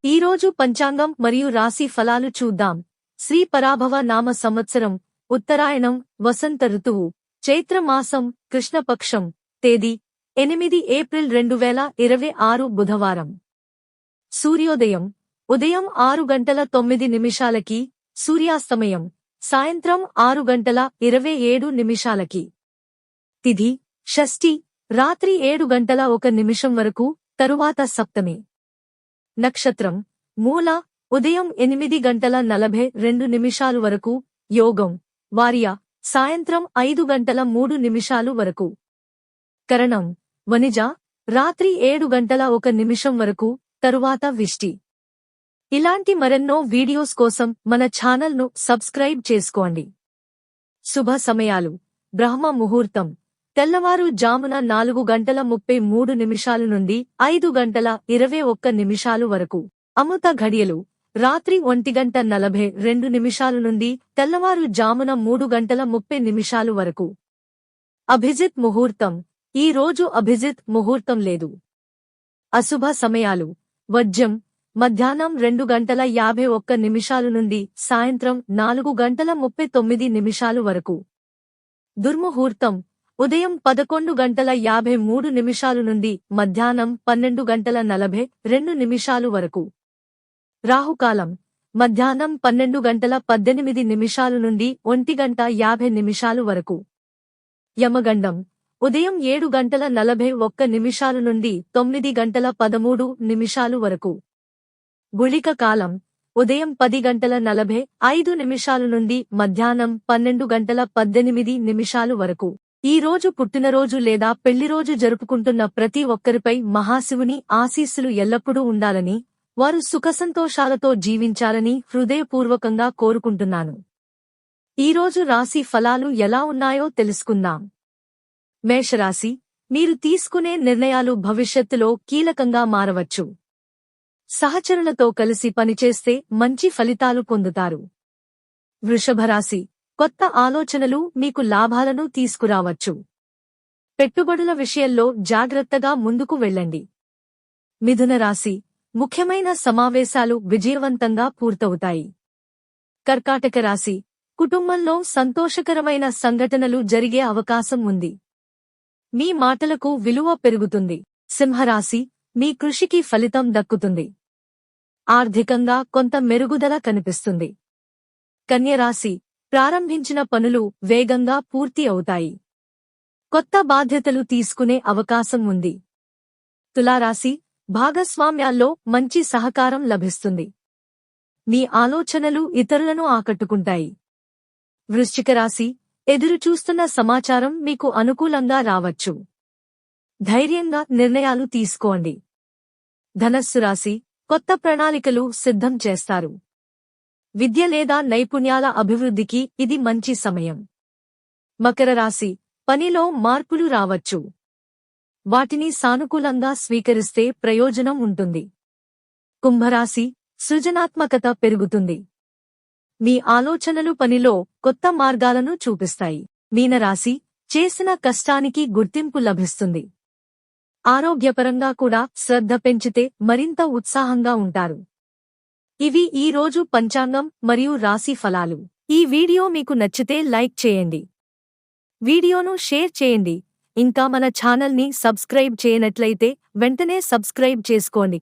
ఈరోజు పంచాంగం మరియు రాశి ఫలాలు చూద్దాం. శ్రీ పరాభవ నామ సంవత్సరం, ఉత్తరాయణం, వసంత ఋతువు, చైత్రమాసం, కృష్ణపక్షం, తేదీ 8 ఏప్రిల్ 2026 బుధవారం. సూర్యోదయం ఉదయం 6:09 సూర్యాస్తమయం సాయంత్రం 6:27 తిథి షష్ఠి రాత్రి 7:01 వరకు, తరువాత సప్తమి. నక్షత్రం మూల ఉదయం 8:42 వరకు, యోగం వార్య సాయంత్రం 5:03 వరకు. కరణం వనిజ రాత్రి 7:01 వరకు, తరువాత విష్టి. ఇలాంటి మరెన్నో వీడియోస్ కోసం మన ఛానల్ను సబ్స్క్రైబ్ చేసుకోండి. శుభ సమయాలు. బ్రహ్మ ముహూర్తం తెల్లవారు జామున 4:33 నుండి 5:21 వరకు. అమృత ఘడియలు రాత్రి 1:42 నుండి తెల్లవారు జామున 3:30 వరకు. అభిజిత్ ముహూర్తం ఈ రోజు అభిజిత్ ముహూర్తం లేదు. అశుభ సమయాలు వజ్యం మధ్యాహ్నం 2:51 నుండి సాయంత్రం 4:39 వరకు. దుర్ముహూర్తం ఉదయం 11:53 నుండి మధ్యాహ్నం 12:42 వరకు. రాహుకాలం మధ్యాహ్నం 12:18 నుండి 1:50 వరకు. యమగండం ఉదయం 7:41 నుండి 9:13 వరకు. గుళిక కాలం ఉదయం 10:45 నుండి మధ్యాహ్నం 12:18 వరకు. ఈ రోజు పుట్టినరోజు లేదా పెళ్లిరోజు జరుపుకుంటున్న ప్రతి ఒక్కరిపై మహాశివుని ఆశీస్సులు ఎల్లప్పుడూ ఉండాలని, వారు సుఖసంతోషాలతో జీవించాలని హృదయపూర్వకంగా కోరుకుంటున్నాను. ఈరోజు రాశి ఫలాలు ఎలా ఉన్నాయో తెలుసుకుందాం. మేషరాశి మీరు తీసుకునే నిర్ణయాలు భవిష్యత్తులో కీలకంగా మారవచ్చు. సహచరులతో కలిసి పనిచేస్తే మంచి ఫలితాలు పొందుతారు. వృషభరాశి కొత్త ఆలోచనలు మీకు లాభాలను తీసుకురావచ్చు. పెట్టుబడుల విషయంలో జాగ్రత్తగా ముందుకు వెళ్ళండి. మిథున రాశి ముఖ్యమైన సమావేశాలు విజయవంతంగా పూర్తవుతాయి. కర్కాటక రాశి కుటుంబంలో సంతోషకరమైన సంఘటనలు జరిగే అవకాశం ఉంది. మీ మాటలకు విలువ పెరుగుతుంది. సింహరాశి మీ కృషికి ఫలితం దక్కుతుంది. ఆర్థికంగా కొంత మెరుగుదల కనిపిస్తుంది. కన్యరాశి ప్రారంభించిన పనులు వేగంగా పూర్తి అవుతాయి. కొత్త బాధ్యతలు తీసుకునే అవకాశం ఉంది. తులారాశి భాగస్వామ్యాల్లో మంచి సహకారం లభిస్తుంది. మీ ఆలోచనలు ఇతరులను ఆకట్టుకుంటాయి. వృశ్చిక రాశి ఎదురుచూస్తున్న సమాచారం మీకు అనుకూలంగా రావచ్చు. ధైర్యంగా నిర్ణయాలు తీసుకోండి. ధనస్సు రాశి కొత్త ప్రణాళికలు సిద్ధం చేస్తారు. విద్య లేదా నైపుణ్యాల అభివృద్ధికి ఇది మంచి సమయం. మకర రాశి పనిలో మార్పులు రావచ్చు. వాటిని సానుకూలంగా స్వీకరిస్తే ప్రయోజనం ఉంటుంది. కుంభరాశి సృజనాత్మకత పెరుగుతుంది. మీ ఆలోచనలు పనిలో కొత్త మార్గాలను చూపిస్తాయి. మీనరాశి చేసిన కష్టానికి గుర్తింపు లభిస్తుంది. ఆరోగ్యపరంగా కూడా శ్రద్ధ పెంచితే మరింత ఉత్సాహంగా ఉంటారు. ఇవి ఈ రోజు పంచాంగం మరియు రాశి ఫలాలు. ఈ వీడియో మీకు నచ్చితే లైక్ చేయండి. వీడియోను షేర్ చేయండి. ఇంకా మన ఛానల్ని సబ్స్క్రైబ్ చేయనట్లయితే వెంటనే సబ్స్క్రైబ్ చేసుకోండి.